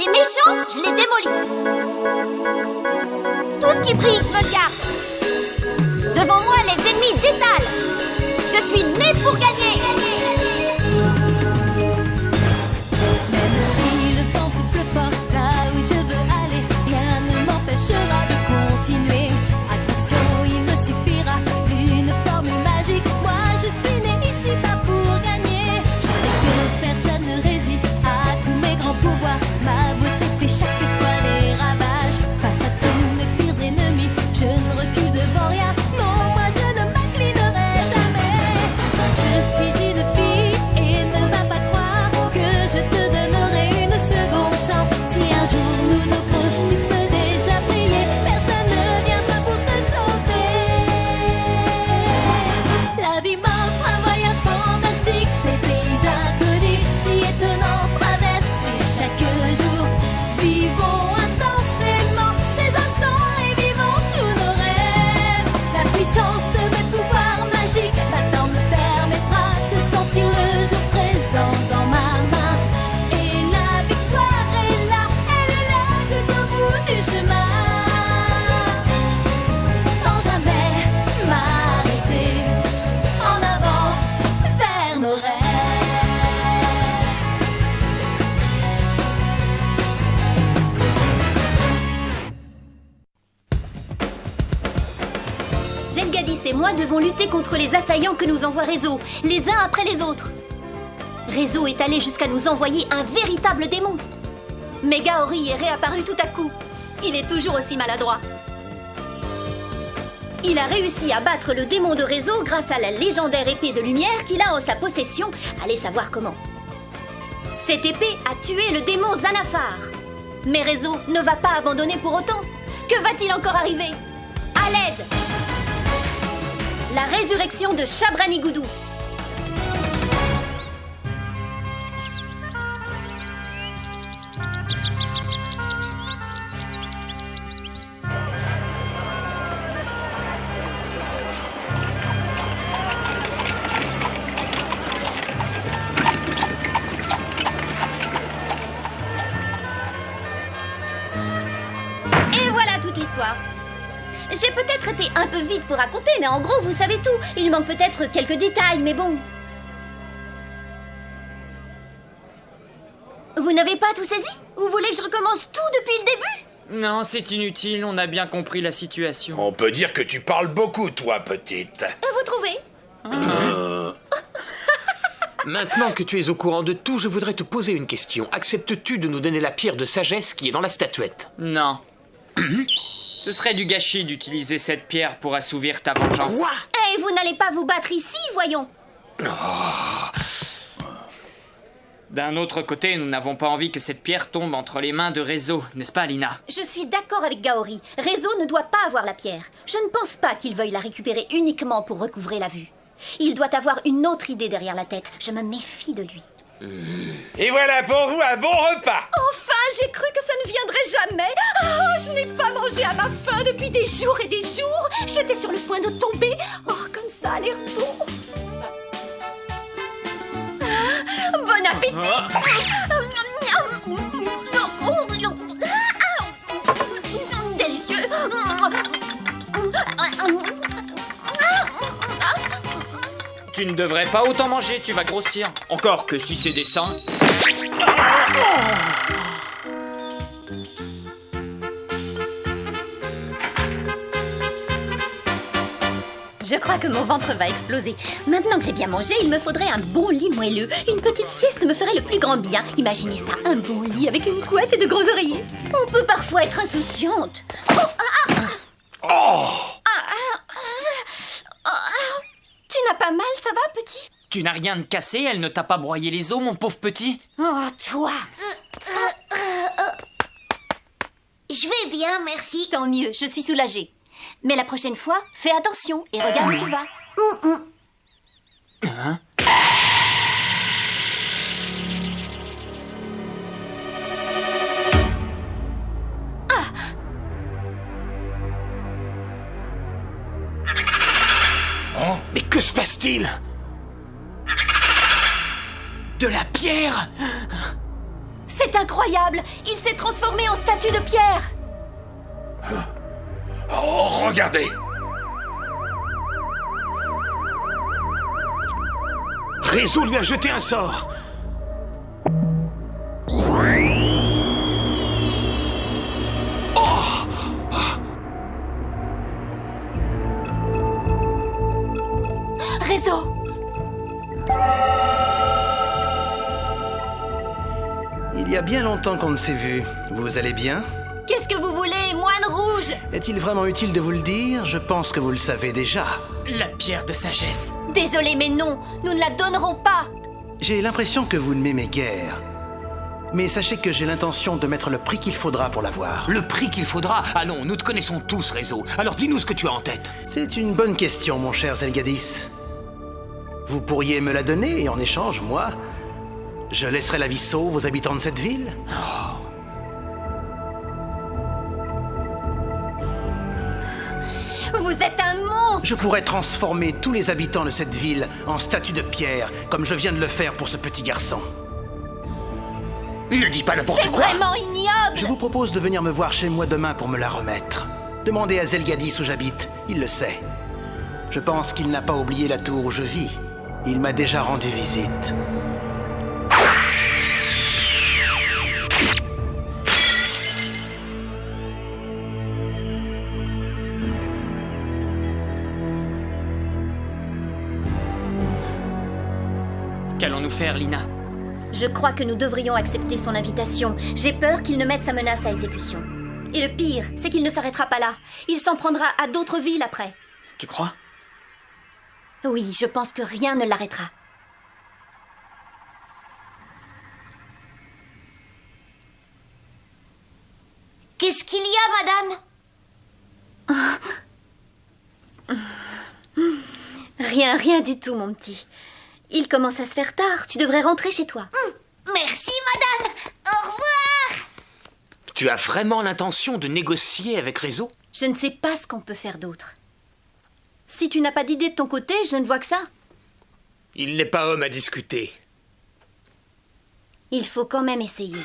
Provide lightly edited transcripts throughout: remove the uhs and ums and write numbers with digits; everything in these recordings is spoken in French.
Les méchants, je les démolis. Tout ce qui brille, je me garde. Devant moi, les ennemis détalent. Je suis né pour gagner. Même si le vent souffle fort, là où je veux aller, rien ne m'empêchera de continuer. Attention, il me suffira d'une formule magique. Moi, je suis né ici pas pour gagner. Je sais que personne ne résiste à tous mes grands pouvoirs. Ma beauté fait chaque fois des ravages. Face à tous mes pires ennemis, je ne recule devant rien. Non, moi je ne m'inclinerai jamais. Je suis une fille et ne va pas croire que je te donnerai une seconde chance. Si un jour nous oppose, tu peux déjà briller. Personne ne viendra pour te sauver. La vie m'offre un voyage fantastique, des pays inconnus si étonnants traversés chaque jour. Vivons intensément ces instants et vivons tous nos rêves. La puissance de mes pouvoirs magiques maintenant me permettra de sentir le jour présent dans ma main. Et la victoire est là, elle est là tout au bout du chemin. Sans jamais m'arrêter, en avant vers nos rêves. Zelgadis et moi devons lutter contre les assaillants que nous envoie Réseau, les uns après les autres. Réseau est allé jusqu'à nous envoyer un véritable démon. Mais Gaori est réapparu tout à coup. Il est toujours aussi maladroit. Il a réussi à battre le démon de Réseau grâce à la légendaire épée de lumière qu'il a en sa possession. Allez savoir comment. Cette épée a tué le démon Zanafar. Mais Réseau ne va pas abandonner pour autant. Que va-t-il encore arriver? À l'aide! La résurrection de Chabranigoudou. Et voilà toute l'histoire. J'ai peut-être été un peu vite pour raconter, mais en gros, vous savez tout. Il manque peut-être quelques détails, mais bon. Vous n'avez pas tout saisi? Vous voulez que je recommence tout depuis le début? Non, c'est inutile, on a bien compris la situation. On peut dire que tu parles beaucoup, toi, petite. Vous trouvez? Maintenant que tu es au courant de tout, je voudrais te poser une question. Acceptes-tu de nous donner la pierre de sagesse qui est dans la statuette? Non. Ce serait du gâchis d'utiliser cette pierre pour assouvir ta vengeance. Quoi? Eh, vous n'allez pas vous battre ici, voyons. D'un autre côté, nous n'avons pas envie que cette pierre tombe entre les mains de Réseau, n'est-ce pas, Lina? Je suis d'accord avec Gaori. Réseau ne doit pas avoir la pierre. Je ne pense pas qu'il veuille la récupérer uniquement pour recouvrer la vue. Il doit avoir une autre idée derrière la tête. Je me méfie de lui. Et voilà pour vous un bon repas. Enfin, j'ai cru que ça ne viendrait jamais. Ah, je n'ai pas mangé à ma faim depuis des jours et des jours. J'étais sur le point de tomber. Oh, comme ça a l'air bon. Ah, bon appétit. Délicieux. Tu ne devrais pas autant manger, tu vas grossir. Encore que si c'est des seins. Je crois que mon ventre va exploser. Maintenant que j'ai bien mangé, il me faudrait un bon lit moelleux. Une petite sieste me ferait le plus grand bien. Imaginez ça, un bon lit avec une couette et de gros oreillers. On peut parfois être insouciante. Tu n'as pas mal, ça va, petit? Tu n'as rien de cassé, elle ne t'a pas broyé les os, mon pauvre petit? Oh, toi. Je vais bien, merci. Tant mieux, je suis soulagée. Mais la prochaine fois, fais attention et regarde où tu vas. Hein? Mais que se passe-t-il? De la pierre? C'est C'est incroyable! Il s'est transformé en statue de pierre! Oh, regardez! Réseau lui a jeté un sort. Réseau! Il y a bien longtemps qu'on ne s'est vu. Vous allez bien? Qu'est-ce que vous voulez, moine rouge? Est-il vraiment utile de vous le dire? Je pense que vous le savez déjà. La pierre de sagesse. Désolé, mais non, nous ne la donnerons pas! J'ai l'impression que vous ne m'aimez guère. Mais sachez que j'ai l'intention de mettre le prix qu'il faudra pour l'avoir. Le prix qu'il faudra? Ah non, nous te connaissons tous, Réseau. Alors dis-nous ce que tu as en tête. C'est une bonne question, mon cher Zelgadis. Vous pourriez me la donner et en échange, moi, je laisserai la vie sauve aux habitants de cette ville? Vous êtes un monstre! Je pourrais transformer tous les habitants de cette ville en statues de pierre, comme je viens de le faire pour ce petit garçon. Ne dis pas n'importe C'est quoi. vraiment ignoble! Je vous propose de venir me voir chez moi demain pour me la remettre. Demandez à Zelgadis où j'habite, il le sait. Je pense qu'il n'a pas oublié la tour où je vis. Il m'a déjà rendu visite. Qu'allons-nous faire, Lina? Je crois que nous devrions accepter son invitation. J'ai peur qu'il ne mette sa menace à exécution. Et le pire, c'est qu'il ne s'arrêtera pas là. Il s'en prendra à d'autres villes après. Tu crois? Oui, je pense que rien ne l'arrêtera. Qu'est-ce qu'il y a, madame? Rien du tout, mon petit. Il commence à se faire tard. Tu devrais rentrer chez toi. Merci, madame. Au revoir. Tu as vraiment l'intention de négocier avec Réseau? Je ne sais pas ce qu'on peut faire d'autre. Si tu n'as pas d'idée de ton côté, je ne vois que ça. Il n'est pas homme à discuter. Il faut quand même essayer.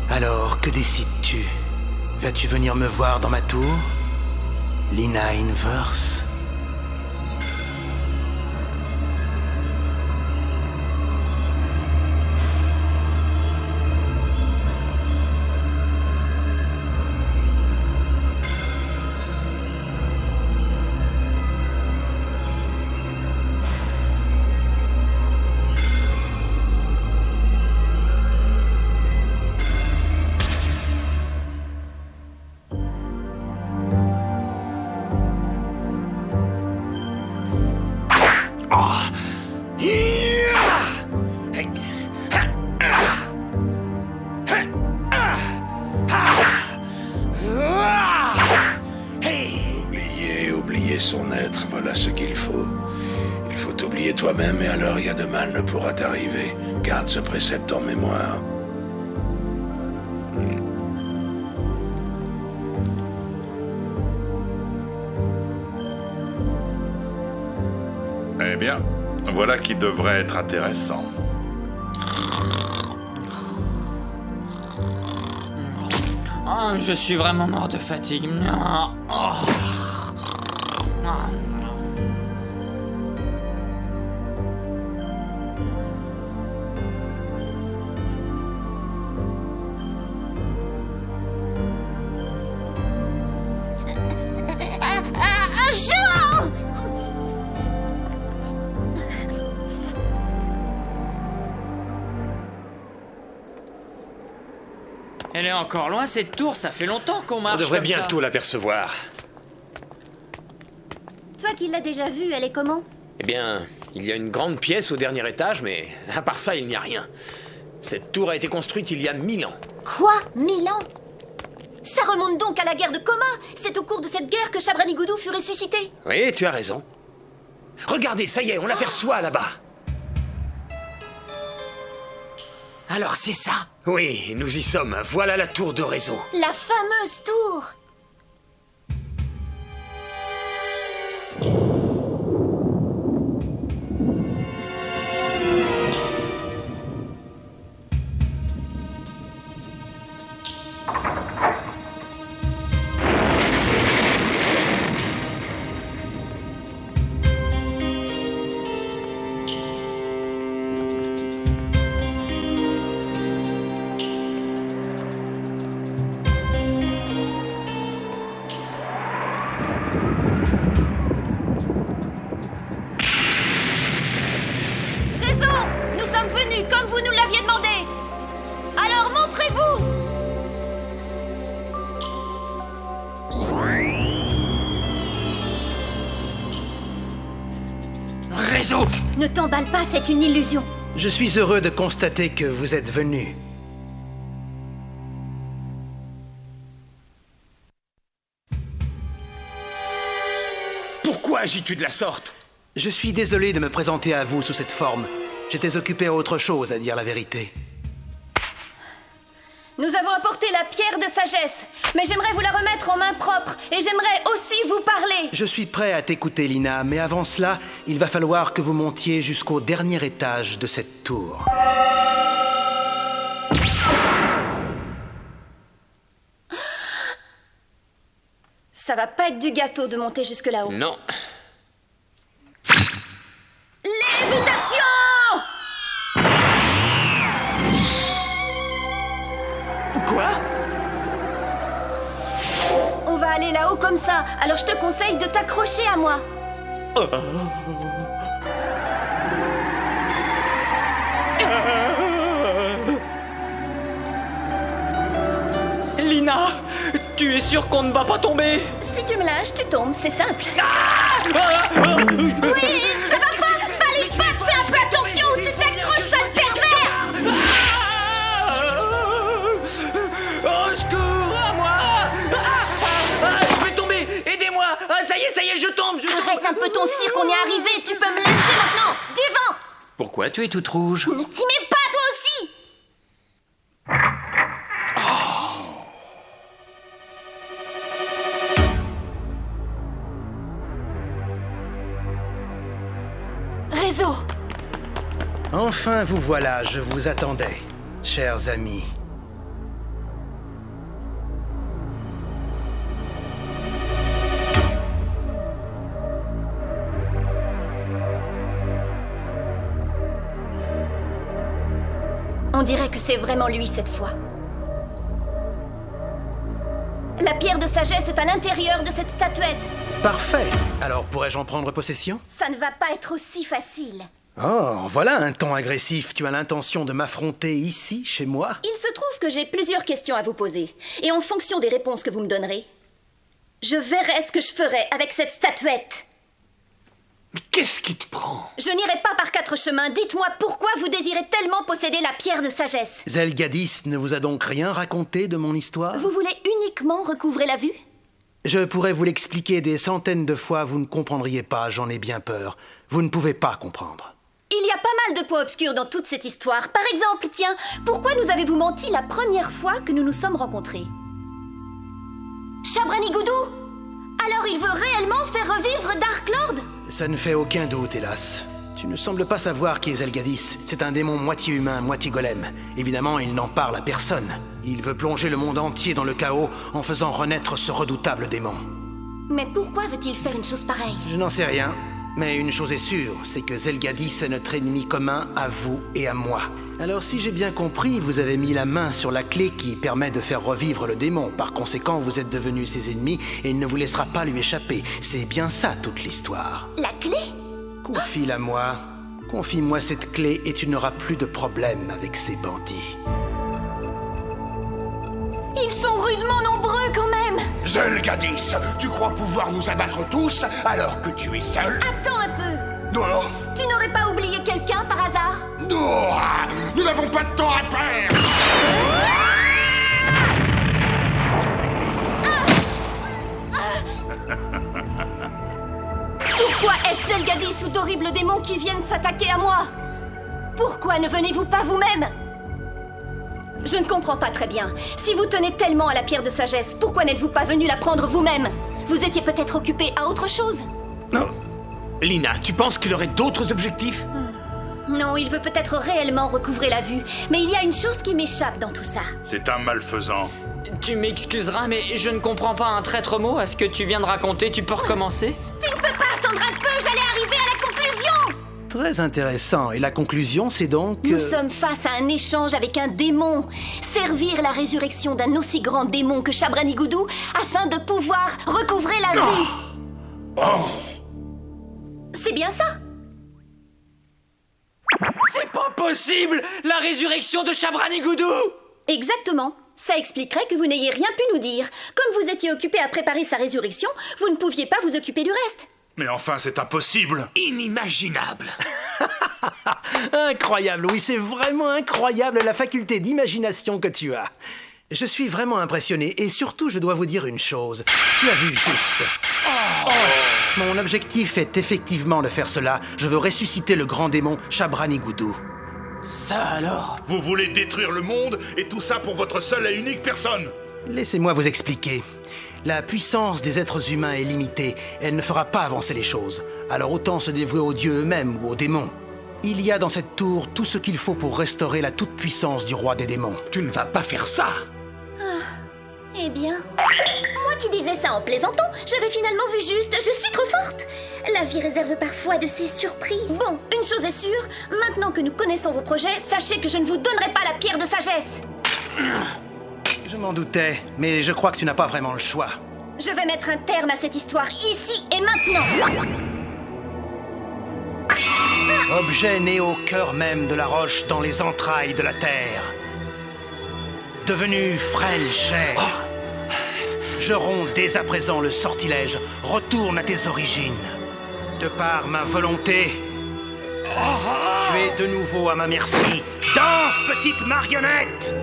Alors, que décides-tu? Vas-tu venir me voir dans ma tour? Lina Inverse? Oublier son être, voilà ce qu'il faut. Il faut t'oublier toi-même et alors rien de mal ne pourra t'arriver. Garde ce précepte en mémoire. Eh bien, voilà qui devrait être intéressant. Oh, je suis vraiment mort de fatigue. Oh. Jean! Elle est encore loin, cette tour. Ça fait longtemps qu'on marche On devrait comme ça. bientôt l'apercevoir. Toi qui l'as déjà vue, elle est comment? Eh bien, il y a une grande pièce au dernier étage, mais à part ça, il n'y a rien. Cette tour a été construite il y a 1000 ans. Quoi? 1000 ans? Ça remonte donc à la guerre de Coma. C'est au cours de cette guerre que Chabranigoudou fut ressuscité. Oui, tu as raison. Regardez, ça y est, on l'aperçoit là-bas. Alors c'est ça. Oui, nous y sommes. Voilà la tour de Réseau. La fameuse tour. réseau! Ne t'emballe pas, c'est une illusion. Je suis heureux de constater que vous êtes venu. Pourquoi agis-tu de la sorte? Je suis désolé de me présenter à vous sous cette forme. J'étais occupé à autre chose, à dire la vérité. Nous avons apporté la pierre de sagesse, mais j'aimerais vous la remettre en main propre, et j'aimerais aussi vous parler. Je suis prêt à t'écouter, Lina, mais avant cela, il va falloir que vous montiez jusqu'au dernier étage de cette tour. Ça va pas être du gâteau de monter jusque là-haut. Non. Lévitation! Quoi? On va aller là-haut comme ça, alors je te conseille de t'accrocher à moi. Lina, tu es sûre qu'on ne va pas tomber? Si tu me lâches, tu tombes, c'est simple. Oui, ça va pas. Pas les pattes, fais un peu attention où tu t'accroches, sale pervers. Au secours, à moi! Je vais tomber! Aidez-moi! Ça y est, je tombe! Arrête un peu ton cirque, on est arrivé, tu peux me lâcher maintenant. Du vent! Pourquoi tu es toute rouge? Ne t'y mets pas, toi aussi! Réseau! Enfin, vous voilà, je vous attendais, chers amis. On dirait que c'est vraiment lui cette fois. La pierre de sagesse est à l'intérieur de cette statuette. Parfait. Alors, pourrais-je en prendre possession? Ça ne va pas être aussi facile. Oh, voilà un ton agressif. Tu as l'intention de m'affronter ici, chez moi? Il se trouve que j'ai plusieurs questions à vous poser. Et en fonction des réponses que vous me donnerez, je verrai ce que je ferai avec cette statuette. Mais qu'est-ce qui te prend? Je n'irai pas par 4 chemins. Dites-moi pourquoi vous désirez tellement posséder la pierre de sagesse. Zelgadis ne vous a donc rien raconté de mon histoire? Vous voulez uniquement recouvrer la vue? Je pourrais vous l'expliquer des centaines de fois, vous ne comprendriez pas, j'en ai bien peur. Vous ne pouvez pas comprendre. Il y a pas mal de points obscurs dans toute cette histoire. Par exemple, tiens, pourquoi nous avez-vous menti la première fois que nous nous sommes rencontrés? Chabranigoudou? Alors il veut réellement faire revivre Dark Lord? Ça ne fait aucun doute, hélas. Tu ne sembles pas savoir qui est Zelgadis. C'est un démon moitié humain, moitié golem. Évidemment, il n'en parle à personne. Il veut plonger le monde entier dans le chaos en faisant renaître ce redoutable démon. Mais pourquoi veut-il faire une chose pareille? Je n'en sais rien. Mais une chose est sûre, c'est que Zelgadis est notre ennemi commun à vous et à moi. Alors si j'ai bien compris, vous avez mis la main sur la clé qui permet de faire revivre le démon. Par conséquent, vous êtes devenus ses ennemis et il ne vous laissera pas lui échapper. C'est bien ça toute l'histoire. La clé? Confie-la moi. Confie-moi cette clé et tu n'auras plus de problème avec ces bandits. Ils sont rudement nombreux quand même! Zelgadis, tu crois pouvoir nous abattre tous alors que tu es seul? Attends un peu! Non, Tu n'aurais pas oublié quelqu'un par hasard? non, nous n'avons pas de temps à perdre. Pourquoi est-ce Zelgadis ou d'horribles démons qui viennent s'attaquer à moi? Pourquoi ne venez-vous pas vous-même? Je ne comprends pas très bien. Si vous tenez tellement à la pierre de sagesse, pourquoi n'êtes-vous pas venu la prendre vous-même? Vous étiez peut-être occupé à autre chose? Non. Lina, tu penses qu'il aurait d'autres objectifs? Non, il veut peut-être réellement recouvrer la vue. Mais il y a une chose qui m'échappe dans tout ça. C'est un malfaisant. Tu m'excuseras, mais je ne comprends pas un traître mot à ce que tu viens de raconter. Tu peux recommencer? Tu ne peux pas attendre un peu, j'allais arriver à la conclusion! Très intéressant. Et la conclusion, c'est donc... Nous sommes face à un échange avec un démon. Servir la résurrection d'un aussi grand démon que Chabranigoudou afin de pouvoir recouvrer la vue. Oh, C'est bien ça? C'est pas possible! La résurrection de Chabranigoudou! Exactement. Ça expliquerait que vous n'ayez rien pu nous dire. Comme vous étiez occupé à préparer sa résurrection, vous ne pouviez pas vous occuper du reste. Mais enfin, c'est impossible. Inimaginable. Incroyable, oui, c'est vraiment incroyable la faculté d'imagination que tu as. Je suis vraiment impressionné et surtout, je dois vous dire une chose. Tu as vu juste. Mon objectif est effectivement de faire cela. Je veux ressusciter le grand démon Chabranigudou. Ça alors? Vous voulez détruire le monde et tout ça pour votre seule et unique personne. Laissez-moi vous expliquer. La puissance des êtres humains est limitée. Elle ne fera pas avancer les choses. Alors autant se dévouer aux dieux eux-mêmes ou aux démons. Il y a dans cette tour tout ce qu'il faut pour restaurer la toute-puissance du roi des démons. Tu ne vas pas faire ça. Eh bien, moi qui disais ça en plaisantant, j'avais finalement vu juste, je suis trop forte. La vie réserve parfois de ces surprises. Bon, une chose est sûre, maintenant que nous connaissons vos projets, sachez que je ne vous donnerai pas la pierre de sagesse. Je m'en doutais, mais je crois que tu n'as pas vraiment le choix. Je vais mettre un terme à cette histoire ici et maintenant. Objet né au cœur même de la roche dans les entrailles de la terre. Devenu frêle chair. Je romps dès à présent le sortilège. Retourne à tes origines. De par ma volonté, tu es de nouveau à ma merci. Danse, petite marionnette!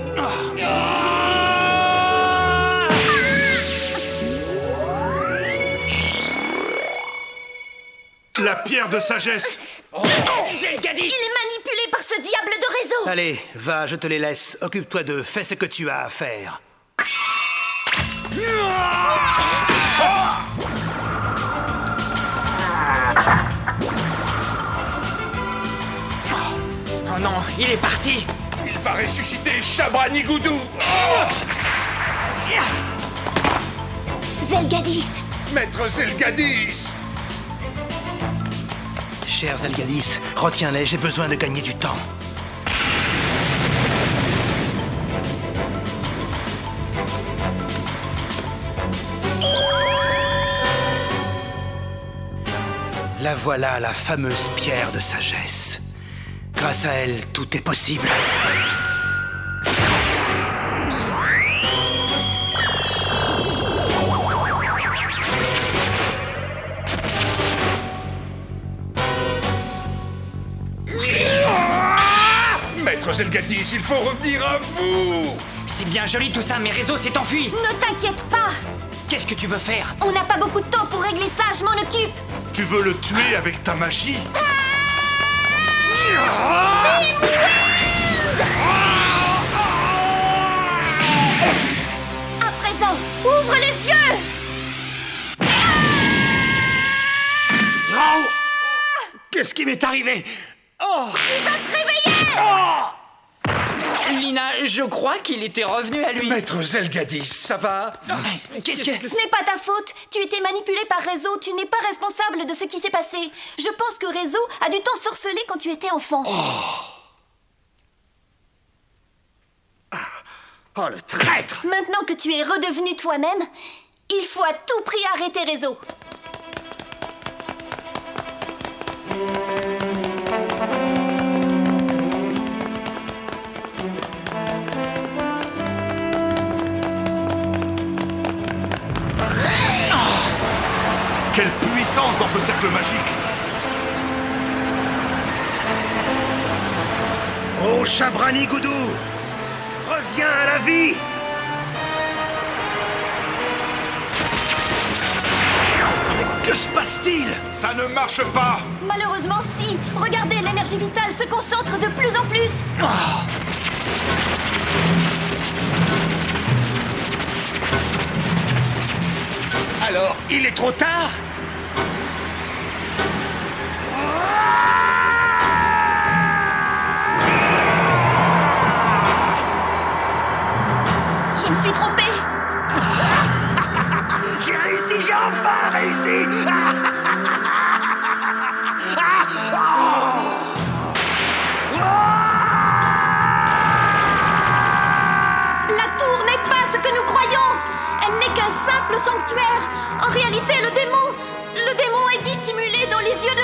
La pierre de sagesse. Zelgadis! Il est manipulé par ce diable de réseau. Allez, va, je te les laisse. Occupe-toi d'eux. Fais ce que tu as à faire. Oh non, il est parti. Il va ressusciter Chabranigudou. Zelgadis. Maître Zelgadis. Cher Zelgadis, retiens-les, j'ai besoin de gagner du temps. La voilà, la fameuse pierre de sagesse. Grâce à elle, tout est possible. Maître Zelgadis, il faut revenir à vous. C'est bien joli tout ça, mais Réseau s'est enfui. Ne t'inquiète pas. Qu'est-ce que tu veux faire? On n'a pas beaucoup de temps pour régler ça, je m'en occupe. Tu veux le tuer avec ta magie? À présent, ouvre les yeux. Qu'est-ce qui m'est arrivé? Tu vas te réveiller. Lina, je crois qu'il était revenu à lui. Maître Zelgadis, ça va? Qu'est-ce que... Ce n'est pas ta faute. Tu étais manipulé par Réseau. Tu n'es pas responsable de ce qui s'est passé. Je pense que Réseau a dû t'ensorceler quand tu étais enfant. Oh, le traître! Maintenant que tu es redevenu toi-même, il faut à tout prix arrêter Réseau. Quelle puissance dans ce cercle magique! Oh Chabranigudou, reviens à la vie! Mais que se passe-t-il? Ça ne marche pas! Malheureusement, si. Regardez, l'énergie vitale se concentre de plus en plus. Alors, il est trop tard? Je me suis trompée. J'ai réussi, j'ai enfin réussi! La tour n'est pas ce que nous croyons. Elle n'est qu'un simple sanctuaire. En réalité, le démon est dissimulé dans les yeux de